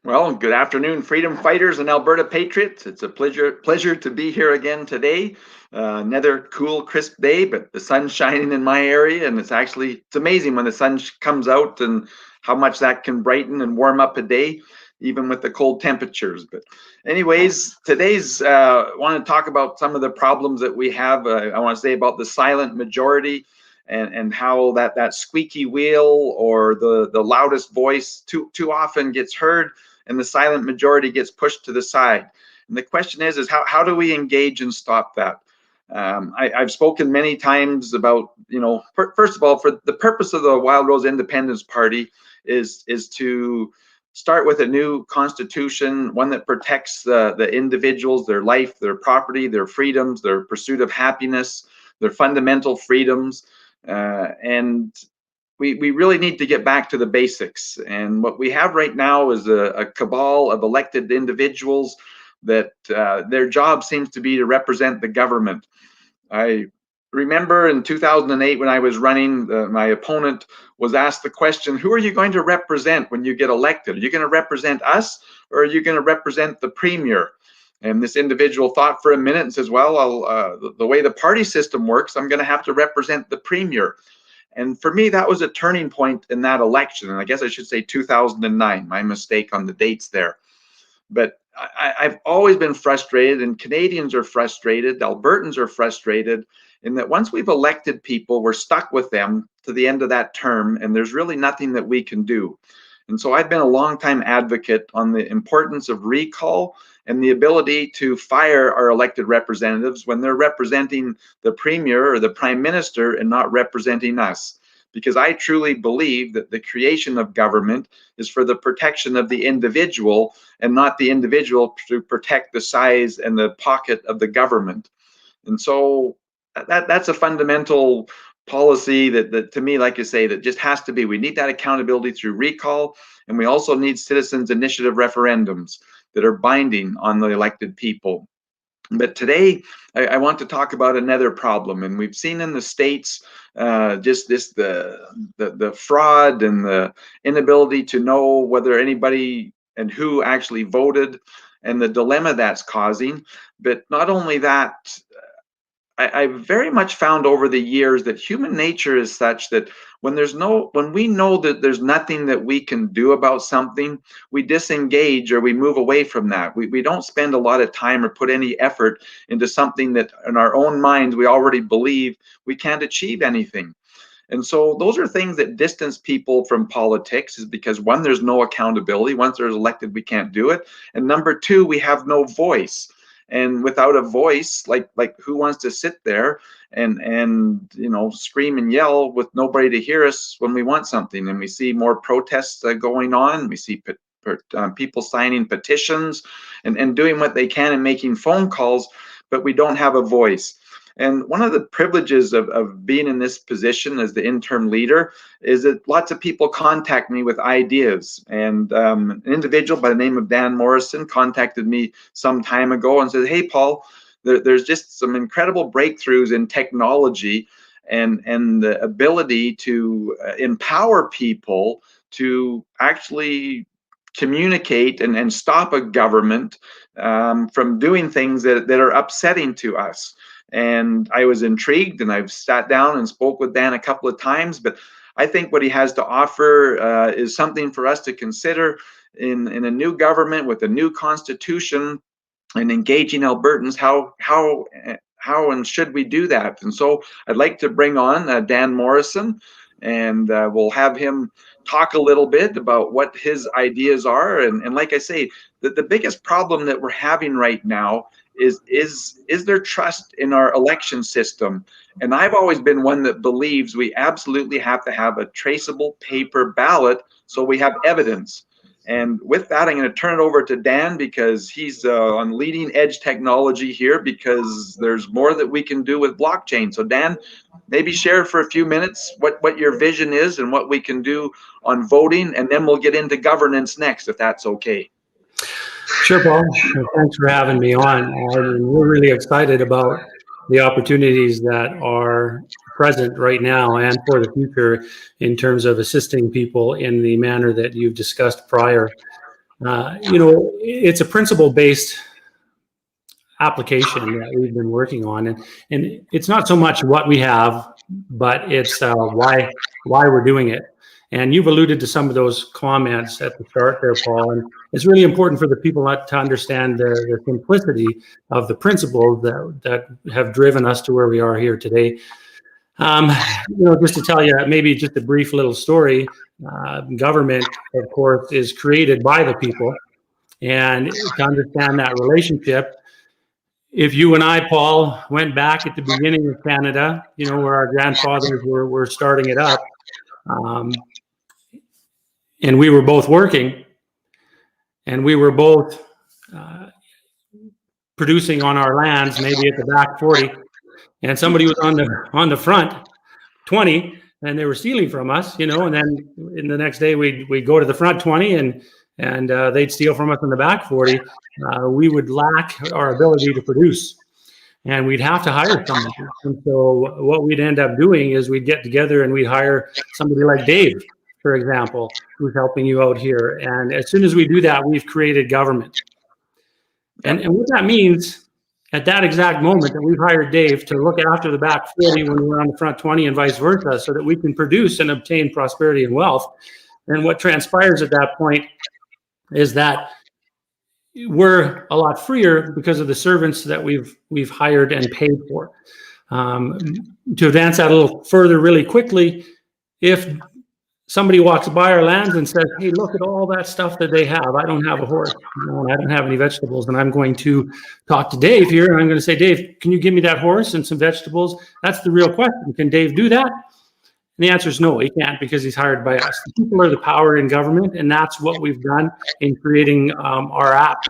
Well, good afternoon, freedom fighters and Alberta patriots. It's a pleasure to be here again today. Another cool, crisp day, but the sun's shining in my area, and it's amazing when the sun comes out and how much that can brighten and warm up a day, even with the cold temperatures. But anyways, today's want to talk about some of the problems that we have. I want to say about the silent majority and how that squeaky wheel or the loudest voice too often gets heard and the silent majority gets pushed to the side. And the question is how do we engage and stop that? I've spoken many times about, first of all, for the purpose of the Wild Rose Independence Party is to start with a new constitution, one that protects the individuals, their life, their property, their freedoms, their pursuit of happiness, their fundamental freedoms. And we really need to get back to the basics. And what we have right now is a cabal of elected individuals that their job seems to be to represent the government. I remember in 2008 when I was running, my opponent was asked the question, who are you going to represent when you get elected? Are you going to represent us, or are you going to represent the premier? And this individual thought for a minute and says, well, the way the party system works, I'm going to have to represent the premier. And for me, that was a turning point in that election. And I guess I should say 2009, my mistake on the dates there. But I've always been frustrated, and Canadians are frustrated, Albertans are frustrated, in that once we've elected people, we're stuck with them to the end of that term, and there's really nothing that we can do. And so I've been a longtime advocate on the importance of recall and the ability to fire our elected representatives when they're representing the premier or the prime minister and not representing us. Because I truly believe that the creation of government is for the protection of the individual and not the individual to protect the size and the pocket of the government. And so that's a fundamental policy that to me, like I say, that just has to be. We need that accountability through recall, and we also need citizens initiative referendums that are binding on the elected people. But today, I want to talk about another problem, and we've seen in the States just the fraud and the inability to know whether anybody and who actually voted, and the dilemma that's causing. But not only that, I very much found over the years that human nature is such that when we know that there's nothing that we can do about something, we disengage or we move away from that. We don't spend a lot of time or put any effort into something that in our own minds we already believe we can't achieve anything. And so those are things that distance people from politics, is because one, there's no accountability. Once there's elected, we can't do it. And number two, we have no voice. And without a voice, like who wants to sit there and scream and yell with nobody to hear us when we want something? And we see more protests going on. We see people signing petitions and doing what they can and making phone calls, but we don't have a voice. And one of the privileges of being in this position as the interim leader is that lots of people contact me with ideas. And an individual by the name of Dan Morrison contacted me some time ago and said, hey, Paul, there's just some incredible breakthroughs in technology and the ability to empower people to actually communicate and stop a government from doing things that are upsetting to us. And I was intrigued, and I've sat down and spoke with Dan a couple of times, but I think what he has to offer is something for us to consider in a new government with a new constitution, and engaging Albertans. How and should we do that? And so I'd like to bring on Dan Morrison, and we'll have him talk a little bit about what his ideas are. And like I say, the biggest problem that we're having right now is there trust in our election system. And I've always been one that believes we absolutely have to have a traceable paper ballot so we have evidence. And with that, I'm going to turn it over to Dan, because he's on leading edge technology here, because there's more that we can do with blockchain. So Dan, maybe share for a few minutes what your vision is and what we can do on voting, and then we'll get into governance next, if that's okay. Sure, Paul. Thanks for having me on. We're really excited about the opportunities that are present right now and for the future in terms of assisting people in the manner that you've discussed prior. It's a principle-based application that we've been working on, and it's not so much what we have, but it's why we're doing it. And you've alluded to some of those comments at the start there, Paul, and it's really important for the people to understand the simplicity of the principles that have driven us to where we are here today. Just to tell you, maybe just a brief little story. Government, of course, is created by the people, and to understand that relationship, if you and I, Paul, went back at the beginning of Canada, where our grandfathers were starting it up, and we were both working, and we were both producing on our lands, maybe at the back 40, and somebody was on the front 20, and they were stealing from us, and then in the next day we'd go to the front 20 and they'd steal from us in the back 40. We would lack our ability to produce, and we'd have to hire somebody. And so what we'd end up doing is we'd get together and we'd hire somebody like Dave, for example, who's helping you out here. And as soon as we do that, we've created government. And what that means at that exact moment that we've hired Dave to look after the back 40 when we're on the front 20 and vice versa, so that we can produce and obtain prosperity and wealth. And what transpires at that point is that we're a lot freer because of the servants that we've hired and paid for. To advance that a little further really quickly, if somebody walks by our lands and says, hey, look at all that stuff that they have. I don't have a horse, I don't have any vegetables, and I'm going to talk to Dave here, and I'm going to say, Dave, can you give me that horse and some vegetables? That's the real question. Can Dave do that? And the answer is no, he can't, because he's hired by us. The people are the power in government, and that's what we've done in creating our app,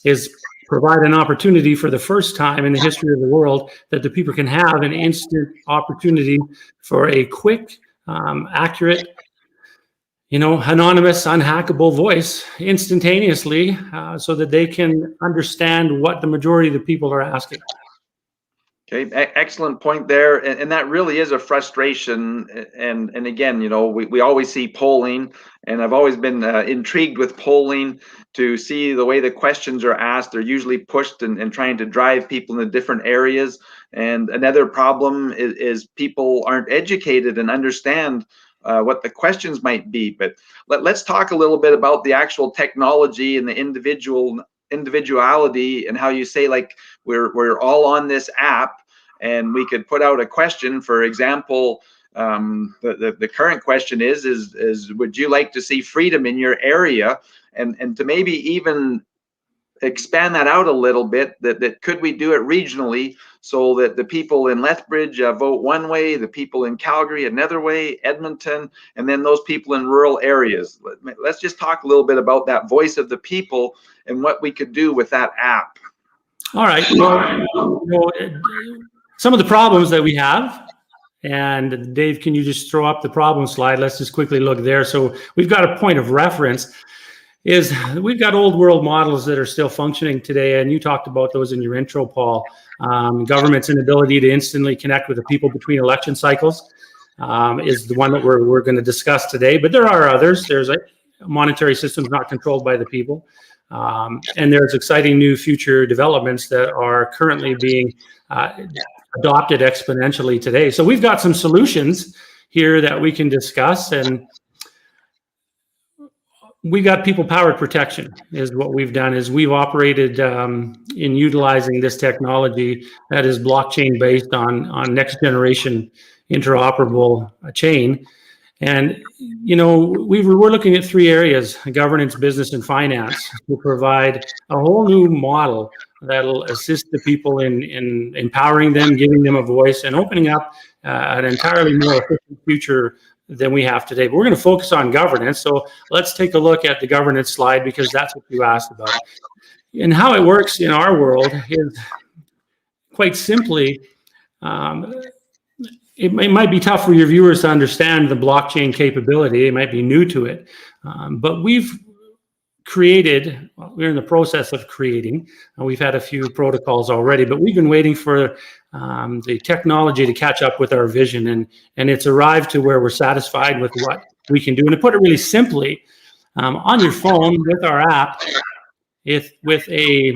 is provide an opportunity for the first time in the history of the world that the people can have an instant opportunity for a quick, accurate, anonymous, unhackable voice instantaneously, so that they can understand what the majority of the people are asking. Okay, excellent point there, and that really is a frustration. And again, we always see polling, and I've always been intrigued with polling to see the way the questions are asked. They're usually pushed and trying to drive people into different areas. And another problem is people aren't educated and understand what the questions might be. But let's talk a little bit about the actual technology and the individuality, and how you say, like, we're all on this app, and we could put out a question. For example, the current question is would you like to see freedom in your area? And to maybe even expand that out a little bit, that could we do it regionally, so that the people in Lethbridge vote one way, the people in Calgary another way, Edmonton, and then those people in rural areas. Let's just talk a little bit about that voice of the people and what we could do with that app. All right. Well, some of the problems that we have, and Dave, can you just throw up the problem slide? Let's just quickly look there. So we've got a point of reference. Is we've got old world models that are still functioning today, and you talked about those in your intro, Paul. Government's inability to instantly connect with the people between election cycles is the one that we're going to discuss today. But there are others. There's monetary systems not controlled by the people, and there's exciting new future developments that are currently being adopted exponentially today. So we've got some solutions here that we can discuss, and we got people-powered protection is what we've done. Is we've operated in utilizing this technology that is blockchain-based on next-generation interoperable chain. And, we're looking at three areas: governance, business, and finance, to provide a whole new model that'll assist the people in empowering them, giving them a voice, and opening up an entirely more efficient future than we have today. But we're going to focus on governance. So let's take a look at the governance slide, because that's what you asked about. And how it works in our world is quite simply, it might be tough for your viewers to understand the blockchain capability. It might be new to it. But we're in the process of creating, we've had a few protocols already, but we've been waiting for the technology to catch up with our vision, and it's arrived to where we're satisfied with what we can do. And to put it really simply, On your phone with our app, with a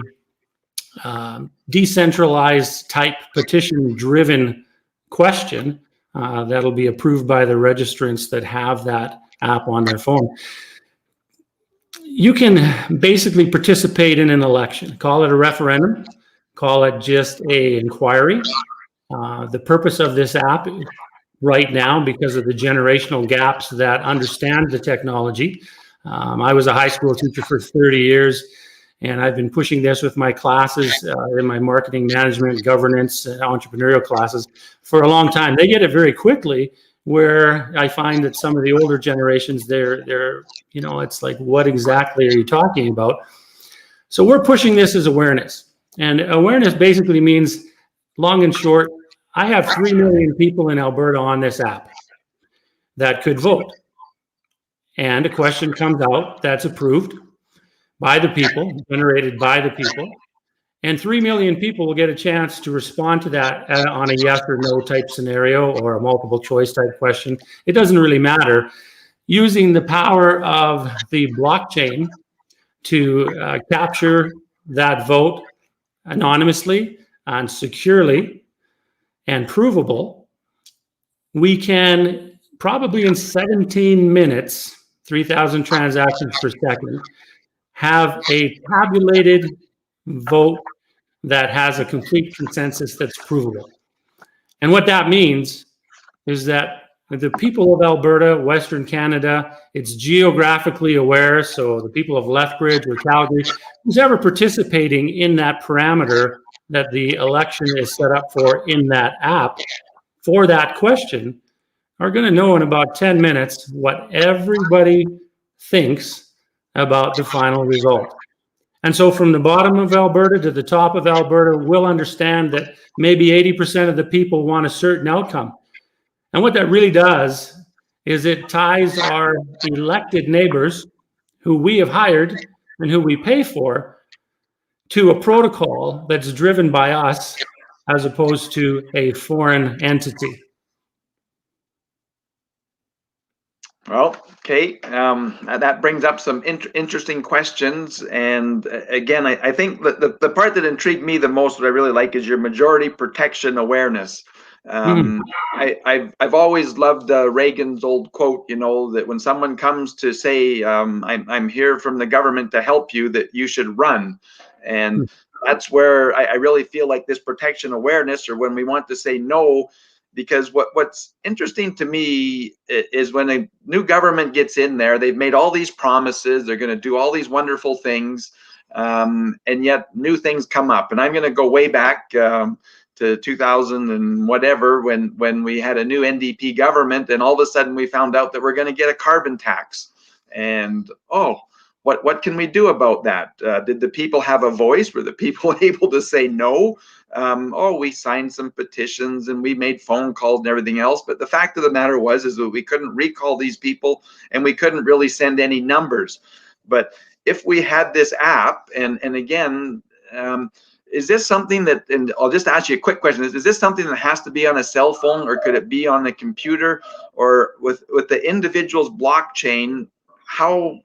decentralized type petition-driven question that'll be approved by the registrants that have that app on their phone. You can basically participate in an election. Call it a referendum, call it just a inquiry. The purpose of this app right now, because of the generational gaps that understand the technology. I was a high school teacher for 30 years, and I've been pushing this with my classes in my marketing, management, governance, and entrepreneurial classes for a long time. They get it very quickly, where I find that some of the older generations, they're it's like, what exactly are you talking about? So we're pushing this as awareness. And awareness basically means, long and short, I have 3 million people in Alberta on this app that could vote. And a question comes out that's approved by the people, generated by the people. And 3 million people will get a chance to respond to that on a yes or no type scenario or a multiple choice type question. It doesn't really matter. Using the power of the blockchain to capture that vote anonymously and securely and provable, we can probably in 17 minutes, 3,000 transactions per second, have a tabulated vote that has a complete consensus that's provable. And what that means is that the people of Alberta, Western Canada, it's geographically aware, so the people of Lethbridge or Calgary, who's ever participating in that parameter that the election is set up for in that app for that question, are going to know in about 10 minutes what everybody thinks about the final result. And so from the bottom of Alberta to the top of Alberta, we'll understand that maybe 80% of the people want a certain outcome. And what that really does is it ties our elected neighbors, who we have hired and who we pay for, to a protocol that's driven by us as opposed to a foreign entity. Well, okay, that brings up some interesting questions. And again, I think that the part that intrigued me the most, what I really like, is your majority protection awareness. I've always loved Reagan's old quote, that when someone comes to say, I'm here from the government to help you, that you should run. And that's where I really feel like this protection awareness, or when we want to say no, because what's interesting to me is when a new government gets in there, they've made all these promises, they're going to do all these wonderful things, and yet new things come up. And I'm going to go way back to 2000 and whatever, when we had a new NDP government, and all of a sudden we found out that we're going to get a carbon tax. And what can we do about that? Did the people have a voice? Were the people able to say no? We signed some petitions and we made phone calls and everything else. But the fact of the matter is that we couldn't recall these people, and we couldn't really send any numbers. But if we had this app, and again, is this something that, and I'll just ask you a quick question, is this something that has to be on a cell phone, or could it be on a computer, or with the individual's blockchain? How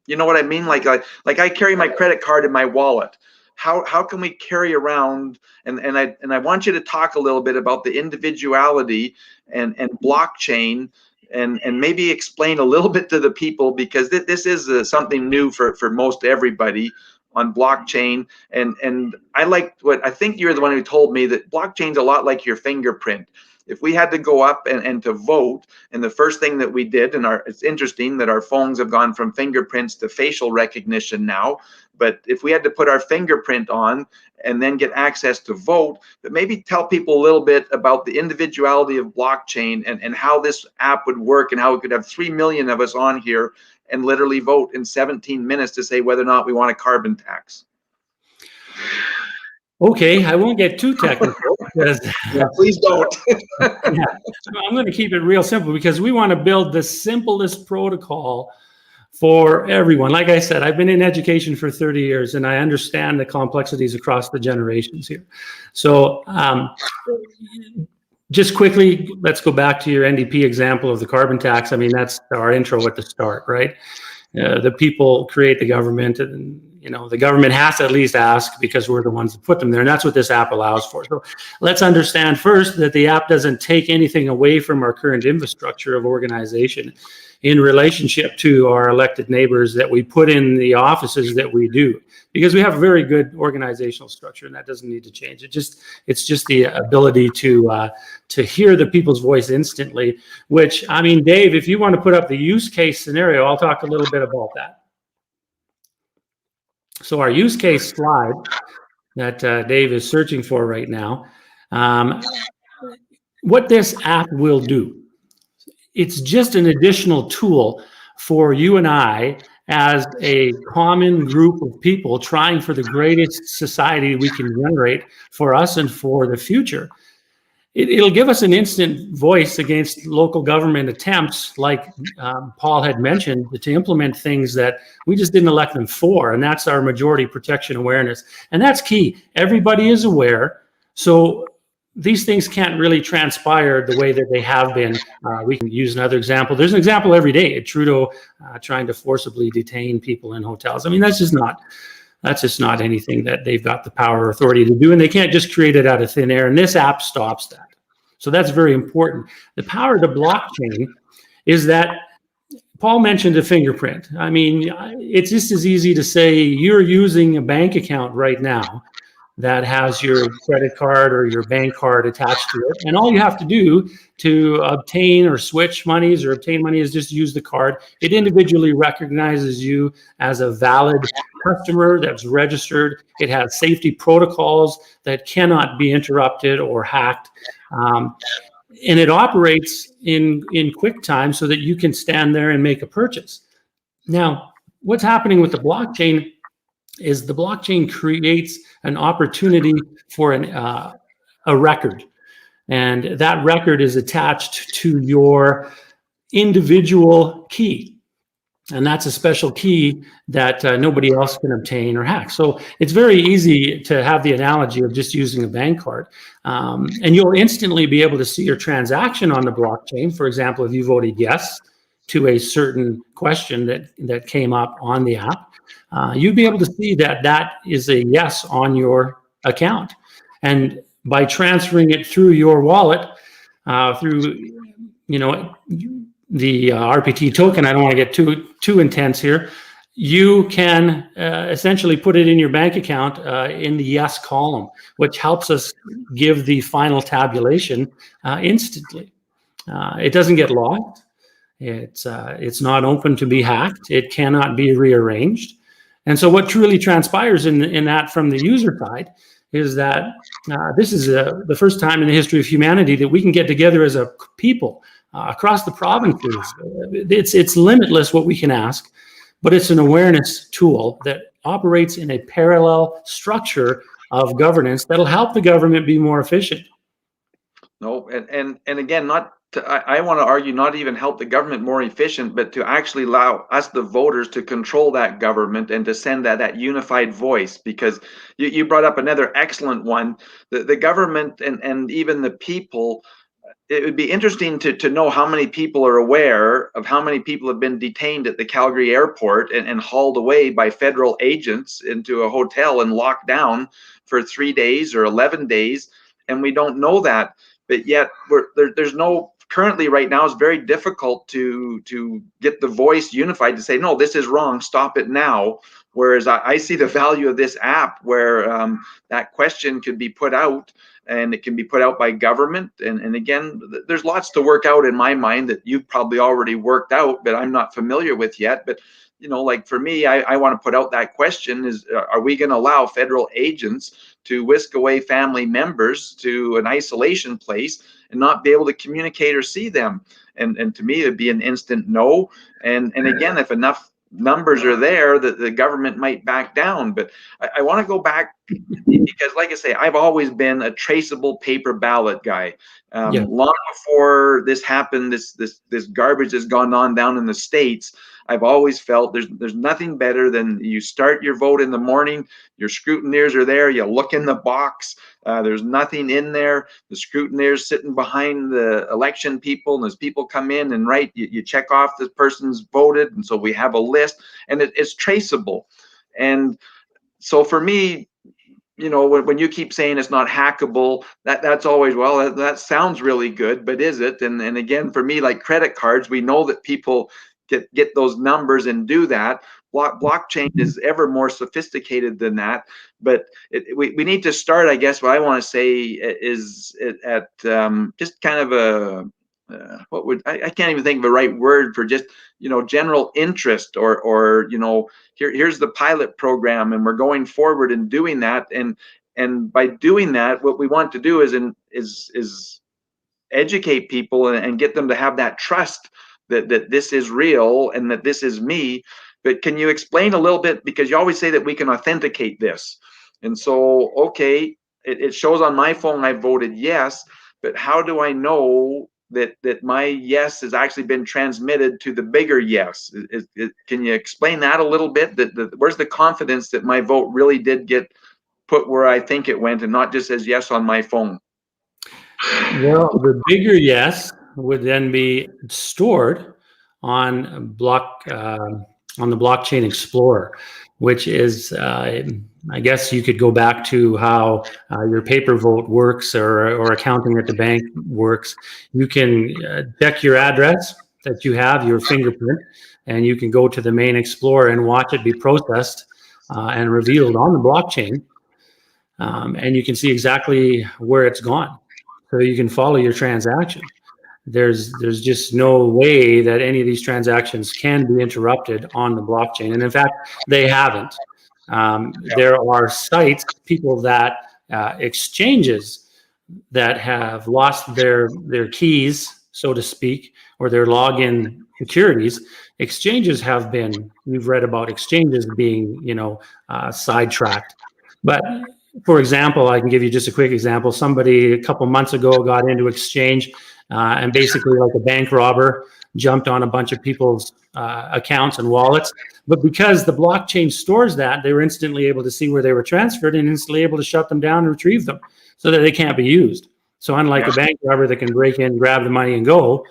you know what I mean? Like I carry my credit card in my wallet. How can we carry around, and I want you to talk a little bit about the individuality and blockchain, and maybe explain a little bit to the people, because this is something new for most everybody on blockchain. And I liked what, I think you're the one who told me that blockchain's a lot like your fingerprint. If we had to go up and to vote, and the first thing that we did, and it's interesting that our phones have gone from fingerprints to facial recognition now, but if we had to put our fingerprint on and then get access to vote, but maybe tell people a little bit about the individuality of blockchain, and how this app would work, and how we could have 3 million of us on here and literally vote in 17 minutes to say whether or not we want a carbon tax. Okay, I won't get too technical, because please don't. I'm going to keep it real simple, because we want to build the simplest protocol for everyone. Like I said, I've been in education for 30 years, and I understand the complexities across the generations here. So just quickly, let's go back to your NDP example of the carbon tax. I mean, that's our intro at the start, right? The people create the government, and the government has to at least ask because we're the ones that put them there, and that's what this app allows for. So let's understand first that the app doesn't take anything away from our current infrastructure of organization in relationship to our elected neighbors that we put in the offices that we do, because we have a very good organizational structure, and that doesn't need to change. It's just the ability to hear the people's voice instantly, which, I mean, Dave, if you want to put up the use case scenario, I'll talk a little bit about that. So our use case slide that Dave is searching for right now, what this app will do, it's just an additional tool for you and I as a common group of people trying for the greatest society we can generate for us and for the future. It'll give us an instant voice against local government attempts, like Paul had mentioned, to implement things that we just didn't elect them for, and that's our majority protection awareness. And that's key. Everybody is aware, so these things can't really transpire the way that they have been. We can use another example. There's an example every day. Trudeau trying to forcibly detain people in hotels. I mean, that's just not anything that they've got the power or authority to do, and they can't just create it out of thin air, and this app stops that. So that's very important. The power of the blockchain is that Paul mentioned a fingerprint. I mean, it's just as easy to say you're using a bank account right now that has your credit card or your bank card attached to it, and all you have to do to obtain or switch monies or obtain money is just use the card. It individually recognizes you as a valid customer that's registered. It has safety protocols that cannot be interrupted or hacked. And it operates in quick time so that you can stand there and make a purchase. Now, what's happening with the blockchain is the blockchain creates an opportunity for a record. And that record is attached to your individual key. And that's a special key that nobody else can obtain or hack. So it's very easy to have the analogy of just using a bank card. And you'll instantly be able to see your transaction on the blockchain. For example, if you voted yes to a certain question that came up on the app, you'd be able to see that is a yes on your account. And by transferring it through your wallet, through the RPT token, I don't want to get too intense here, you can essentially put it in your bank account in the yes column, which helps us give the final tabulation instantly. It doesn't get logged. It's not open to be hacked. It cannot be rearranged. And so what truly transpires in that from the user side is that this is the first time in the history of humanity that we can get together as a people across the provinces. It's limitless what we can ask, but it's an awareness tool that operates in a parallel structure of governance that'll help the government be more efficient. No, and again, I want to argue not even help the government more efficient, but to actually allow us, the voters, to control that government and to send that unified voice. Because you brought up another excellent one, the government and even the people. It would be interesting to know how many people are aware of how many people have been detained at the Calgary airport and hauled away by federal agents into a hotel and locked down for 3 days or 11 days. And we don't know that. But yet there's no, currently right now, it's very difficult to get the voice unified to say, no, this is wrong, stop it now. Whereas I see the value of this app where that question could be put out, and it can be put out by government. And again, there's lots to work out in my mind that you've probably already worked out, but I'm not familiar with yet. But, like for me, I want to put out that question is, are we going to allow federal agents to whisk away family members to an isolation place and not be able to communicate or see them? And to me, it'd be an instant no. And again, if enough numbers are there, that the government might back down. But I want to go back because like I say, I've always been a traceable paper ballot guy. Yeah. Long before this happened, this garbage has gone on down in the States. I've always felt there's nothing better than you start your vote in the morning. Your scrutineers are there. You look in the box. There's nothing in there. The scrutineers sitting behind the election people, and as people come in and write, you check off this person's voted, and so we have a list, and it's traceable. And so for me, when you keep saying it's not hackable, that's always, well, that sounds really good, but is it? And again, for me, like credit cards, we know that people get those numbers and do that. Blockchain is ever more sophisticated than that, but we need to start, I guess what I want to say is at just kind of a I can't even think of a right word for just general interest, or here's the pilot program and we're going forward and doing that, and by doing that, what we want to do is educate people and get them to have that trust that this is real and that this is me. But can you explain a little bit, because you always say that we can authenticate this, and so okay, it shows on my phone I voted yes, but how do I know that my yes has actually been transmitted to the bigger yes? Can you explain that a little bit? Where's the confidence that my vote really did get put where I think it went, and not just as yes on my phone? Well, the bigger yes would then be stored on on the blockchain explorer, which is, I guess you could go back to how your paper vote works, or accounting at the bank works. You can check your address that you have, your fingerprint, and you can go to the main explorer and watch it be processed and revealed on the blockchain. And you can see exactly where it's gone. So you can follow your transaction. There's just no way that any of these transactions can be interrupted on the blockchain. And in fact, they haven't. There are sites, people that exchanges that have lost their keys, so to speak, or their login securities. Exchanges have been, we've read about exchanges being, sidetracked. But for example, I can give you just a quick example. Somebody a couple months ago got into exchange and basically, like a bank robber, jumped on a bunch of people's accounts and wallets. But because the blockchain stores that, they were instantly able to see where they were transferred and instantly able to shut them down and retrieve them so that they can't be used. So unlike a bank robber that can break in, grab the money and go,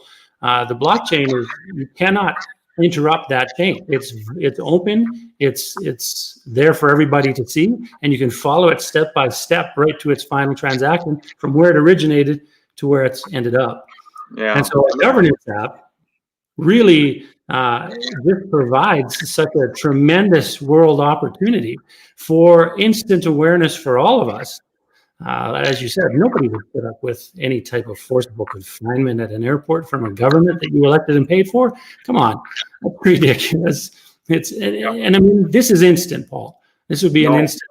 the blockchain is, you cannot interrupt that chain. It's open. It's there for everybody to see, and you can follow it step by step right to its final transaction, from where it originated to where it's ended up. And so a governance app really this provides such a tremendous world opportunity for instant awareness for all of us. As you said, nobody would put up with any type of forcible confinement at an airport from a government that you elected and paid for. Come on, that's ridiculous. And I mean, this is instant, Paul. This would be an instant.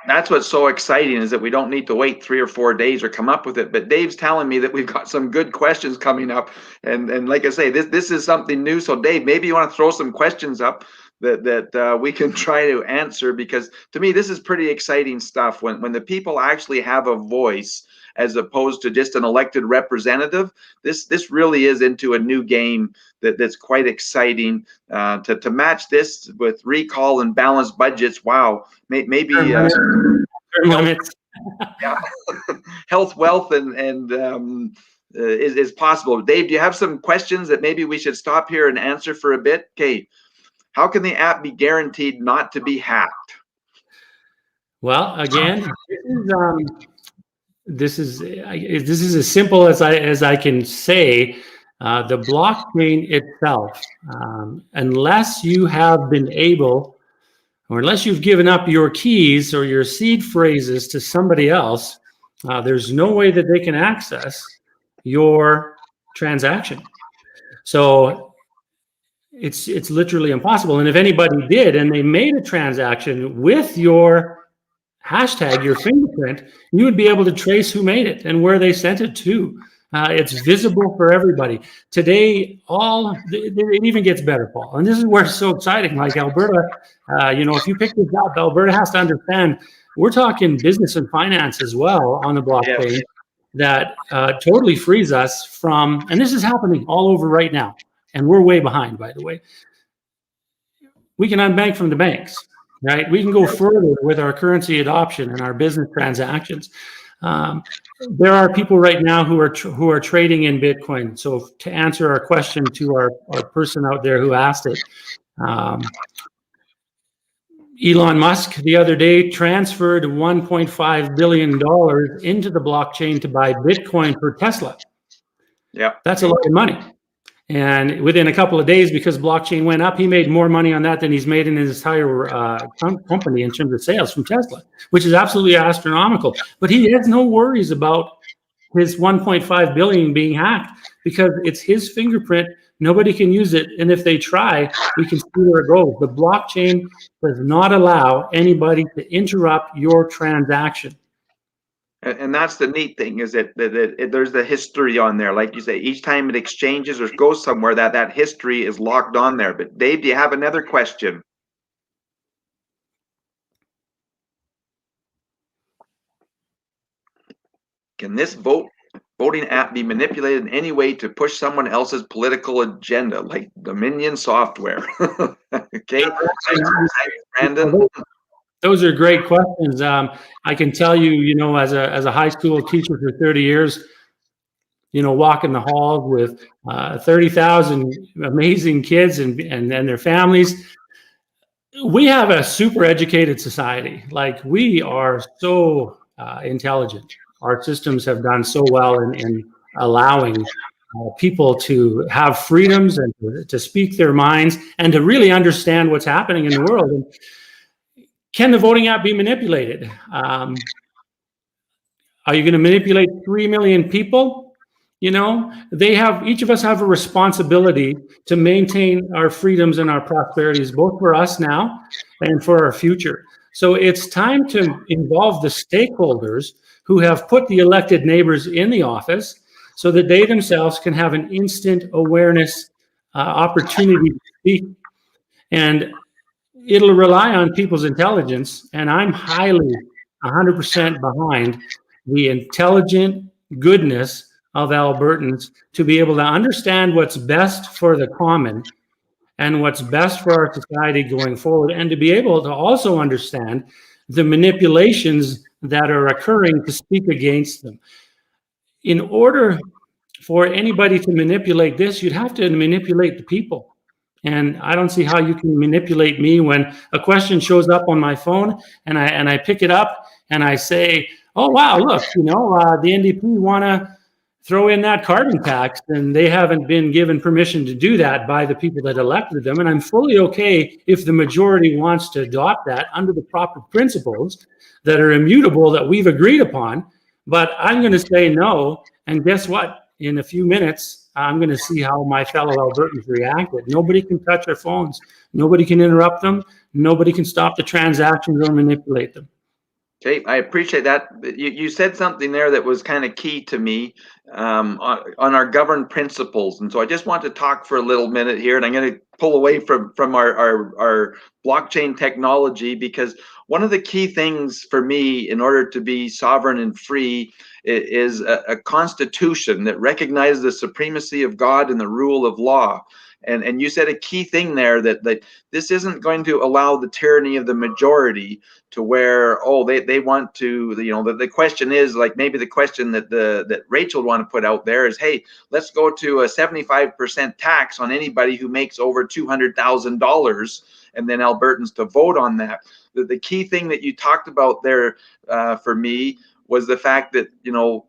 That's what's so exciting, is that we don't need to wait 3 or 4 days or come up with it. But Dave's telling me that we've got some good questions coming up, and like I say, this is something new. So Dave, maybe you want to throw some questions up that we can try to answer, because to me this is pretty exciting stuff when the people actually have a voice as opposed to just an elected representative. This really is into a new game that's quite exciting. To match this with recall and balanced budgets, wow, maybe health, wealth, and is possible. Dave, do you have some questions that maybe we should stop here and answer for a bit? Okay. How can the app be guaranteed not to be hacked? Well, again, this is as simple as I can say. The blockchain itself, unless you have been able, or unless you've given up your keys or your seed phrases to somebody else, there's no way that they can access your transaction. So it's literally impossible. And if anybody did, and they made a transaction with your hashtag, your fingerprint, you would be able to trace who made it and where they sent it to. It's visible for everybody. Today, it even gets better, Paul. And this is where it's so exciting. Like Alberta, if you pick this up, Alberta has to understand we're talking business and finance as well on the blockchain that totally frees us from, and this is happening all over right now. And we're way behind, by the way. We can unbank from the banks, right? We can go further with our currency adoption and our business transactions. There are people right now who are trading in Bitcoin. So to answer our question to our person out there who asked it, Elon Musk the other day transferred $1.5 billion into the blockchain to buy Bitcoin for Tesla. Yeah, that's a lot of money. And within a couple of days, because blockchain went up, he made more money on that than he's made in his entire company in terms of sales from Tesla, which is absolutely astronomical. But he has no worries about his 1.5 billion being hacked because it's his fingerprint. Nobody can use it. And if they try, we can see where it goes. The blockchain does not allow anybody to interrupt your transaction. And that's the neat thing, is that there's the history on there. Like you say, each time it exchanges or goes somewhere, that history is locked on there. But Dave, do you have another question? Can this voting app be manipulated in any way to push someone else's political agenda, like Dominion software? Okay, Brandon. Those are great questions. I can tell you, as a high school teacher for 30 years, walking the halls with 30,000 amazing kids and their families. We have a super educated society. Like, we are so intelligent. Our systems have done so well in allowing people to have freedoms and to speak their minds and to really understand what's happening in the world. And can the voting app be manipulated? Are you going to manipulate 3 million people? Each of us have a responsibility to maintain our freedoms and our prosperities, both for us now and for our future. So it's time to involve the stakeholders who have put the elected neighbors in the office so that they themselves can have an instant awareness opportunity to speak. And it'll rely on people's intelligence, and I'm highly 100% behind the intelligent goodness of Albertans to be able to understand what's best for the common and what's best for our society going forward, and to be able to also understand the manipulations that are occurring to speak against them. In order for anybody to manipulate this, you'd have to manipulate the people. And I don't see how you can manipulate me when a question shows up on my phone and I pick it up and I say, oh, wow, look, the NDP want to throw in that carbon tax, and they haven't been given permission to do that by the people that elected them. And I'm fully okay if the majority wants to adopt that under the proper principles that are immutable that we've agreed upon. But I'm going to say no. And guess what? In a few minutes, I'm going to see how my fellow Albertans reacted. Nobody can touch our phones. Nobody can interrupt them. Nobody can stop the transactions or manipulate them. Okay, I appreciate that. You said something there that was kind of key to me on our governed principles. And so I just want to talk for a little minute here, and I'm going to pull away from our blockchain technology, because one of the key things for me in order to be sovereign and free is a constitution that recognizes the supremacy of God and the rule of law. And you said a key thing there, that this isn't going to allow the tyranny of the majority to where, they want to, the question is, like, maybe the question that Rachel would want to put out there is, hey, let's go to a 75% tax on anybody who makes over $200,000, and then Albertans to vote on that. The key thing that you talked about there for me was the fact that,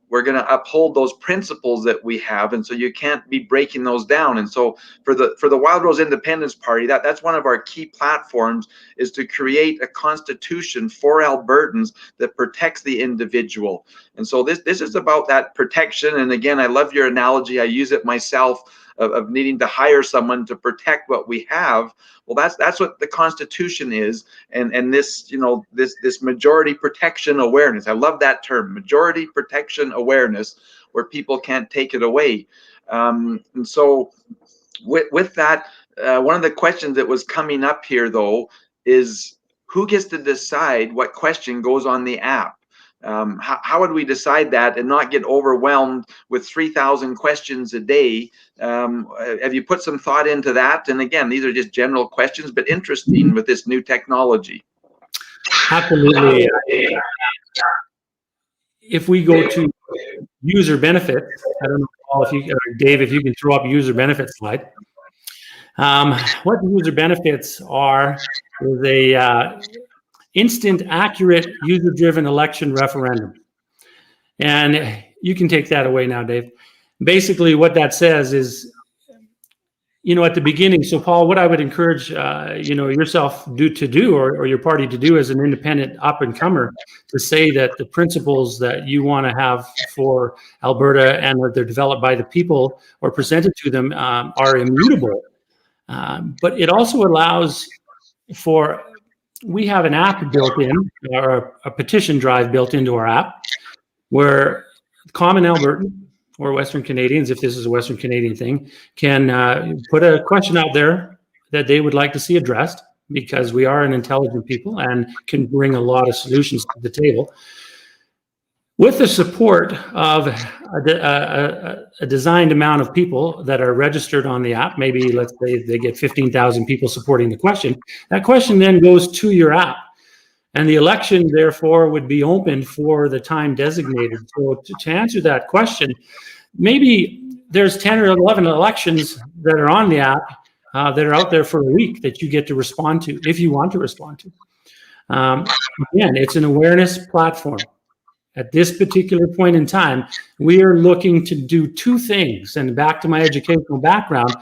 we're going to uphold those principles that we have, and so you can't be breaking those down. And so for the Wild Rose Independence Party, that's one of our key platforms, is to create a constitution for Albertans that protects the individual. And so this is about that protection. And again, I love your analogy. I use it myself, of needing to hire someone to protect what we have. Well, that's what the Constitution is, and this this majority protection awareness. I love that term, majority protection awareness. where people can't take it away. And so with that, one of the questions that was coming up here, though, is who gets to decide what question goes on the app? How would we decide that and not get overwhelmed with 3,000 questions a day? Have you put some thought into that? And again, these are just general questions, but interesting with this new technology. Absolutely. If we go to user benefits, I don't know, Paul, if you, or Dave, if you can throw up user benefits slide. What user benefits are is a instant, accurate, user-driven election referendum. And you can take that away now, Dave. Basically, what that says is, you know, at the beginning, so Paul, what I would encourage, you know, yourself or your party to do as an independent up-and-comer, to say that the principles that you want to have for Alberta and that they're developed by the people or presented to them are immutable. But it also allows for, we have an app built in, or a petition drive built into our app, where common Albertan or Western Canadians, if this is a Western Canadian thing, can put a question out there that they would like to see addressed, because we are an intelligent people and can bring a lot of solutions to the table. With the support of a designed amount of people that are registered on the app, maybe let's say they get 15,000 people supporting the question, that question then goes to your app. And the election, therefore, would be open for the time designated. So to answer that question, maybe there's 10 or 11 elections that are on the app that are out there for a week that you get to respond to, if you want to respond to. Again, it's an awareness platform. At this particular point in time, we are looking to do two things. And back to my educational background,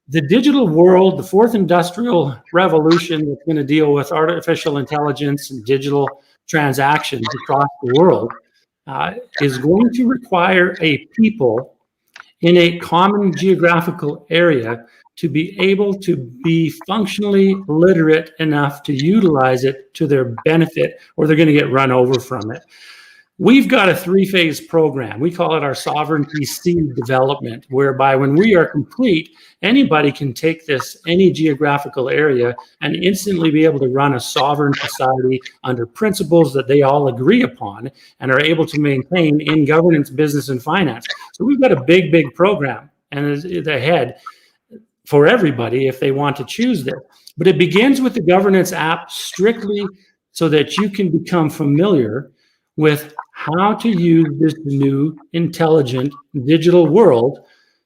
the digital world, the fourth industrial revolution that's going to deal with artificial intelligence and digital transactions across the world, is going to require a people in a common geographical area to be able to be functionally literate enough to utilize it to their benefit, or they're going to get run over from it. We've got a 3-phase program. We call it our sovereignty seed development, whereby when we are complete, anybody can take this, any geographical area, and instantly be able to run a sovereign society under principles that they all agree upon and are able to maintain in governance, business, and finance. So we've got a big, big program, and it's ahead for everybody if they want to choose this. But it begins with the governance app, strictly so that you can become familiar with how to use this new intelligent digital world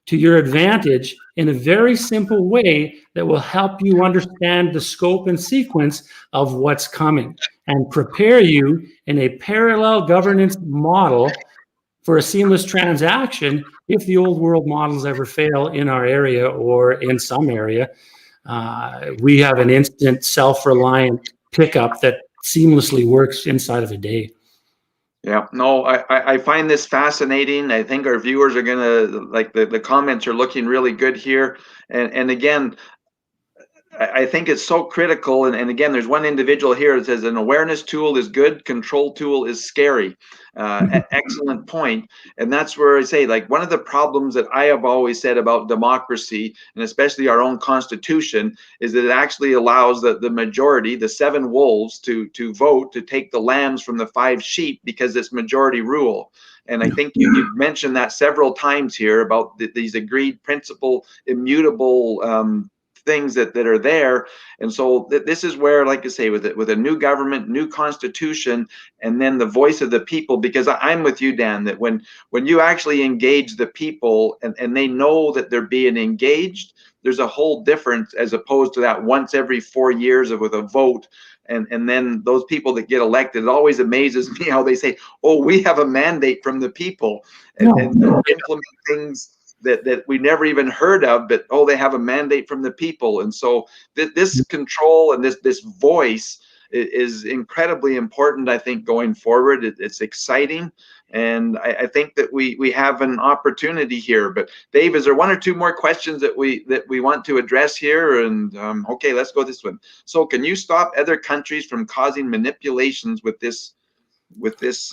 to your advantage in a very simple way that will help you understand the scope and sequence of what's coming and prepare you in a parallel governance model for a seamless transaction if the old world models ever fail in our area or in some area. We have an instant self-reliant pickup that seamlessly works inside of a day. Yeah, no, I find this fascinating. I think our viewers are going to, like, the comments are looking really good here. And again, I think it's so critical. And again, there's one individual here that says an awareness tool is good, control tool is scary. Excellent point. And that's where I say, like, one of the problems that I have always said about democracy, and especially our own constitution, is that it actually allows the majority, the 7 wolves, to vote to take the lambs from the 5 sheep, because it's majority rule. And I think you've mentioned that several times here about these agreed principle, immutable things that are there. And so this is where, like I say, with a new government, new constitution, and then the voice of the people, because I'm with you, Dan, that when you actually engage the people and they know that they're being engaged, there's a whole difference as opposed to that once every 4 years with a vote. And then those people that get elected, it always amazes me how they say, oh, we have a mandate from the people, and implement things that we never even heard of, but oh, they have a mandate from the people. And so this control and this voice is incredibly important, I think, going forward. It's exciting, and I think that we have an opportunity here. But Dave, is there 1 or 2 more questions that we want to address here? And okay, let's go this one. So can you stop other countries from causing manipulations with this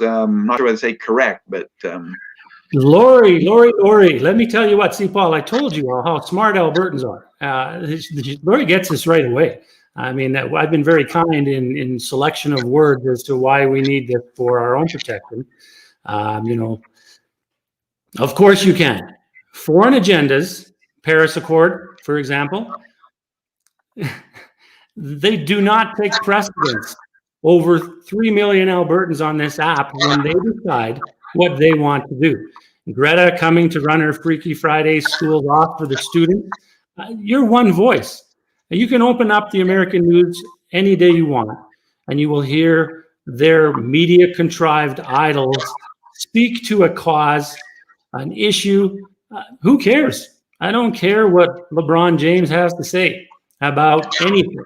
I'm not sure whether to say correct, but Lori, let me tell you what. See, Paul, I told you how smart Albertans are. Lori gets this right away. I mean, I've been very kind in selection of words as to why we need this for our own protection. Of course you can. Foreign agendas, Paris Accord, for example, they do not take precedence over 3 million Albertans on this app when they decide what they want to do. Greta coming to run her Freaky Friday schools off for the students. You're one voice. You can open up the American news any day you want, and you will hear their media contrived idols speak to a cause, an issue. Who cares? I don't care what LeBron James has to say about anything,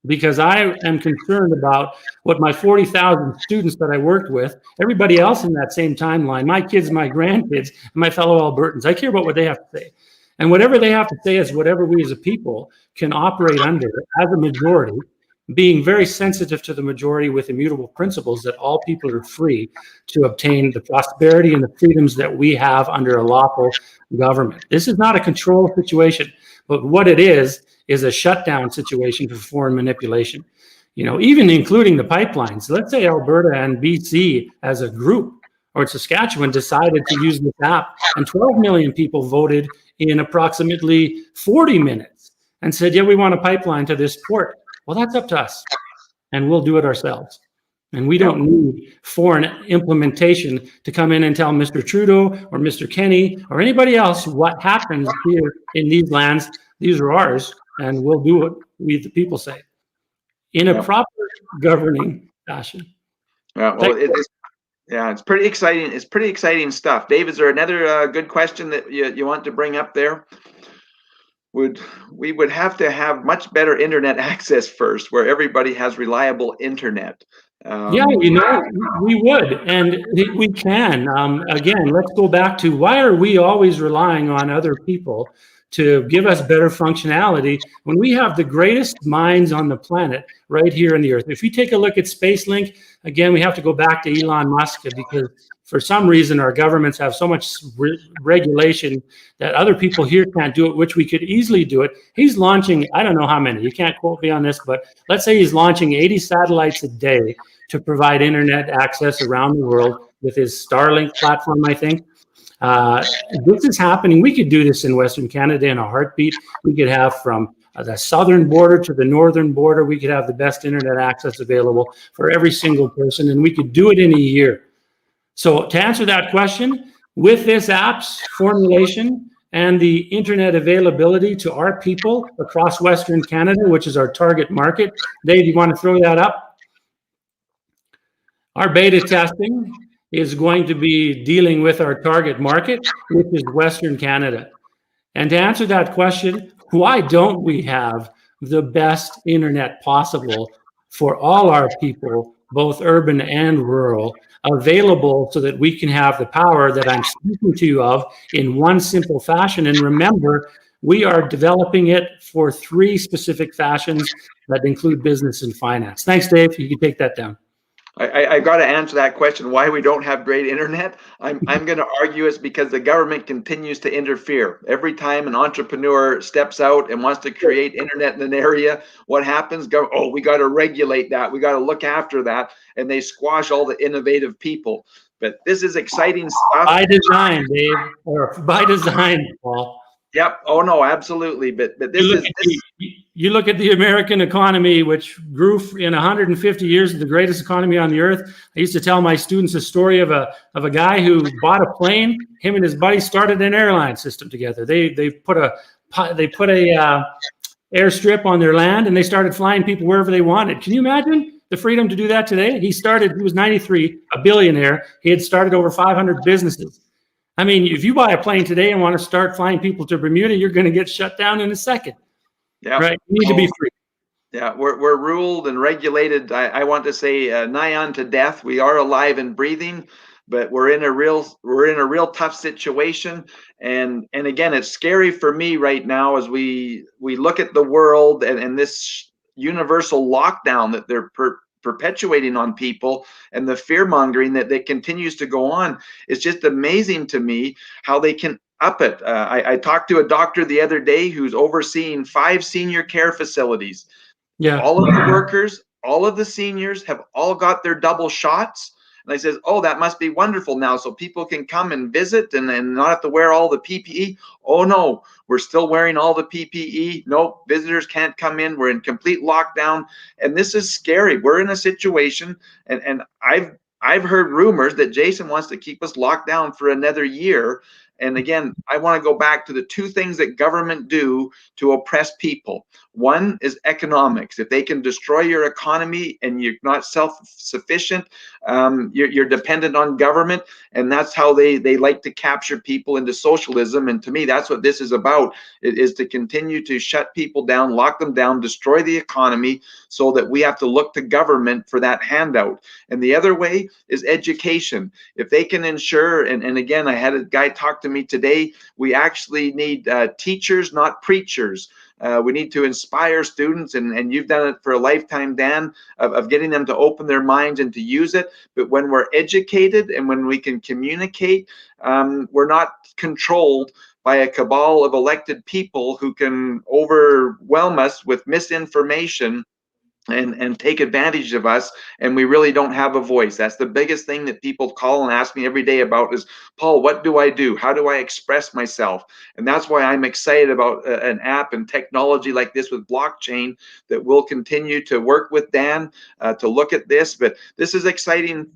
because I am concerned about what my 40,000 students that I worked with, everybody else in that same timeline, my kids, my grandkids, and my fellow Albertans. I care about what they have to say. And whatever they have to say is whatever we as a people can operate under as a majority, being very sensitive to the majority with immutable principles that all people are free to obtain the prosperity and the freedoms that we have under a lawful government. This is not a control situation, but what it is a shutdown situation for foreign manipulation. Even including the pipelines. Let's say Alberta and BC as a group, or Saskatchewan, decided to use this app, and 12 million people voted in approximately 40 minutes and said, yeah, we want a pipeline to this port. Well, that's up to us, and we'll do it ourselves. And we don't need foreign implementation to come in and tell Mr. Trudeau or Mr. Kenney or anybody else what happens here in these lands. These are ours, and we'll do what we, the people, say in a proper governing fashion. Yeah, well, it's pretty exciting. It's pretty exciting stuff. Dave, is there another good question that you want to bring up there? We would have to have much better internet access first, where everybody has reliable internet. Yeah, we would, and we can. Again, let's go back to why are we always relying on other people to give us better functionality when we have the greatest minds on the planet right here in the earth? If we take a look at SpaceLink, again, we have to go back to Elon Musk, because for some reason our governments have so much regulation that other people here can't do it, which we could easily do it. He's launching, I don't know how many, you can't quote me on this, but let's say he's launching 80 satellites a day to provide internet access around the world with his Starlink platform, I think. This is happening. We could do this in Western Canada in a heartbeat. We could have from the southern border to the northern border, we could have the best internet access available for every single person, and we could do it in a year. So to answer that question, with this app's formulation and the internet availability to our people across Western Canada, which is our target market, Dave, you want to throw that up? Our beta testing is going to be dealing with our target market, which is Western Canada. And to answer that question, why don't we have the best internet possible for all our people, both urban and rural, available so that we can have the power that I'm speaking to you of in one simple fashion? And remember, we are developing it for 3 specific fashions that include business and finance. Thanks, Dave. You can take that down. I got to answer that question, why we don't have great internet. I'm going to argue it's because the government continues to interfere. Every time an entrepreneur steps out and wants to create internet in an area, what happens? We got to regulate that. We got to look after that. And they squash all the innovative people. But this is exciting stuff. By design, Dave, or by design, Paul. Yep. Oh no, absolutely. But this you look at the American economy, which grew in 150 years, the greatest economy on the earth. I used to tell my students a story of a guy who bought a plane. Him and his buddy started an airline system together. They put a airstrip on their land, and they started flying people wherever they wanted. Can you imagine the freedom to do that today? He was 93, a billionaire. He had started over 500 businesses. I mean, if you buy a plane today and want to start flying people to Bermuda, you're going to get shut down in a second. Yeah, right. You need to be free. Yeah, we're ruled and regulated. I want to say nigh on to death. We are alive and breathing, but we're in a real tough situation. And again, it's scary for me right now as we look at the world and this universal lockdown that they're perpetuating on people, and the fear mongering that continues to go on. It's just amazing to me how they can up it. I talked to a doctor the other day who's overseeing 5 senior care facilities. Yeah. All of the workers, all of the seniors have all got their double shots. And I says, oh, that must be wonderful now. So people can come and visit and not have to wear all the PPE. Oh, no, we're still wearing all the PPE. No, visitors can't come in. We're in complete lockdown. And this is scary. We're in a situation, and I've heard rumors that Jason wants to keep us locked down for another year. And again, I want to go back to the 2 things that government do to oppress people. One is economics. If they can destroy your economy and you're not self-sufficient, you're dependent on government, and that's how they like to capture people into socialism. And to me, that's what this is about. It is to continue to shut people down, lock them down, destroy the economy, so that we have to look to government for that handout. And the other way is education. If they can ensure, and again, I had a guy talk to me today, we actually need teachers, not preachers. We need to inspire students, and you've done it for a lifetime, Dan, of getting them to open their minds and to use it. But when we're educated and when we can communicate, we're not controlled by a cabal of elected people who can overwhelm us with misinformation and take advantage of us, and we really don't have a voice. That's the biggest thing that people call and ask me every day about is, Paul, what do I do? How do I express myself? And that's why I'm excited about an app and technology like this with blockchain that will continue to work with Dan to look at this. But this is exciting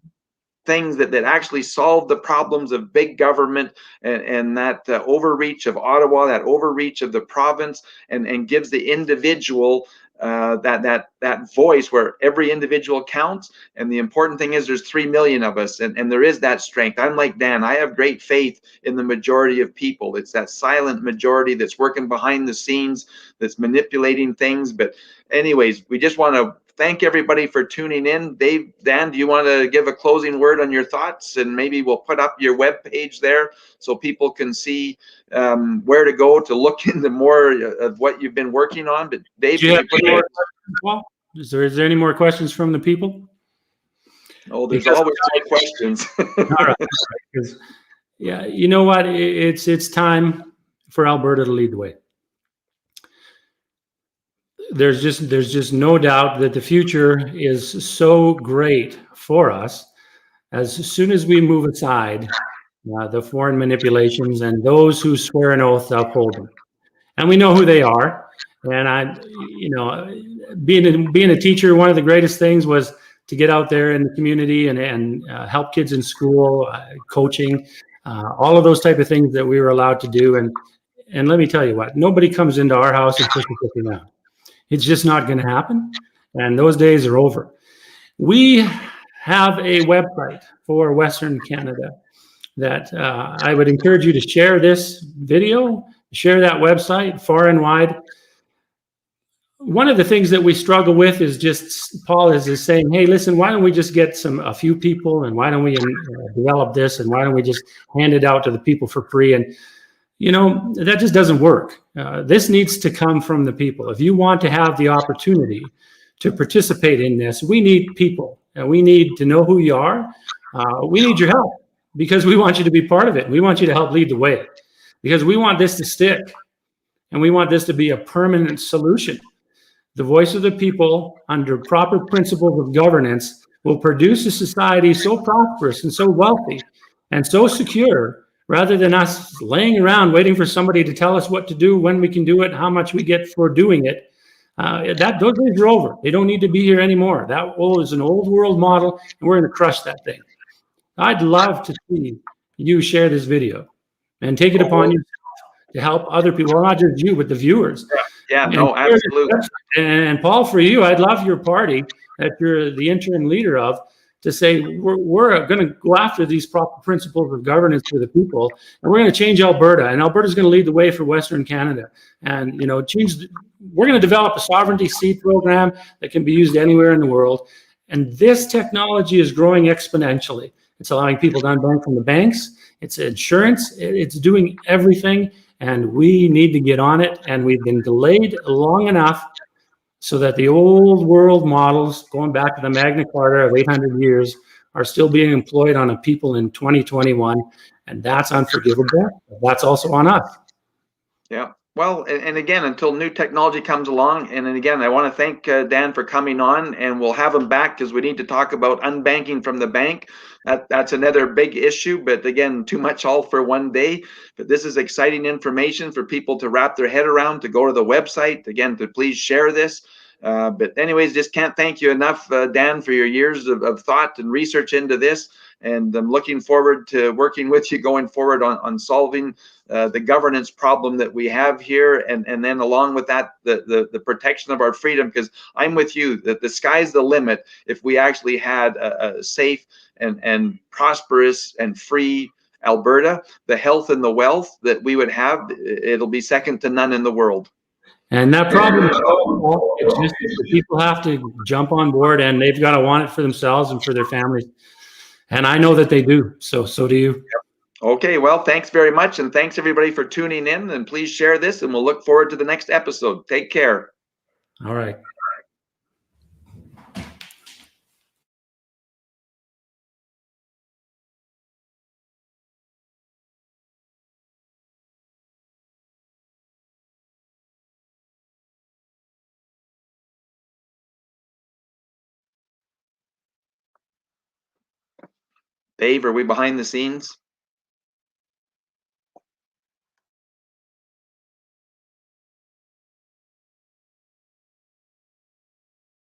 things that actually solve the problems of big government and that overreach of Ottawa, that overreach of the province, and gives the individual that voice where every individual counts. And the important thing is there's 3 million of us, and there is that strength. I'm like Dan, I have great faith in the majority of people. It's that silent majority that's working behind the scenes, that's manipulating things. But anyways, we just want to thank everybody for tuning in. Dave, Dan, do you want to give a closing word on your thoughts? And maybe we'll put up your webpage there so people can see where to go to look into more of what you've been working on. But Dave, is there any more questions from the people? Oh, there's always more questions. All right. Yeah, you know what? It's time for Alberta to lead the way. There's just no doubt that the future is so great for us as soon as we move aside the foreign manipulations and those who swear an oath to uphold them. And we know who they are. And being a teacher, one of the greatest things was to get out there in the community and help kids in school, coaching, all of those type of things that we were allowed to do. And let me tell you what, nobody comes into our house and pushes it around. It's just not going to happen. And those days are over. We have a website for Western Canada that I would encourage you to share this video, share that website far and wide. One of the things that we struggle with is just, Paul is saying, hey, listen, why don't we just get a few people, and why don't we develop this, and why don't we just hand it out to the people for free? And that just doesn't work. This needs to come from the people. If you want to have the opportunity to participate in this, we need people, and we need to know who you are. We need your help because we want you to be part of it. We want you to help lead the way because we want this to stick, and we want this to be a permanent solution. The voice of the people under proper principles of governance will produce a society so prosperous and so wealthy and so secure, rather than us laying around waiting for somebody to tell us what to do, when we can do it, how much we get for doing it. Those days are over. They don't need to be here anymore. That is an old world model, and we're going to crush that thing. I'd love to see you share this video and take it upon yourself to help other people, well, not just you, but the viewers. Yeah, no, absolutely. And Paul, for you, I'd love your party that you're the interim leader of to say we're going to go after these proper principles of governance for the people, and we're going to change Alberta, and Alberta's going to lead the way for Western Canada. And we're going to develop a sovereignty seed program that can be used anywhere in the world. And this technology is growing exponentially. It's allowing people to unbank from the banks. It's insurance. It's doing everything. And we need to get on it. And we've been delayed long enough. so that the old world models, going back to the Magna Carta of 800 years, are still being employed on a people in 2021. And that's unforgivable. That's also on us. Yeah. Well, and again, until new technology comes along, and then again, I want to thank Dan for coming on, and we'll have him back because we need to talk about unbanking from the bank. That's another big issue, but again, too much all for one day. But this is exciting information for people to wrap their head around, to go to the website, again, to please share this. But anyways, just can't thank you enough, Dan, for your years of thought and research into this. And I'm looking forward to working with you going forward on solving the governance problem that we have here, and then along with that, the protection of our freedom, because I'm with you that the sky's the limit if we actually had a safe and prosperous and free Alberta. The health and the wealth that we would have, it'll be second to none in the world. And that problem is solved. It's just the people have to jump on board, and they've got to want it for themselves and for their families. And I know that they do. So do you. Okay, well, thanks very much. And thanks everybody for tuning in. And please share this, and we'll look forward to the next episode. Take care. All right. Dave, are we behind the scenes?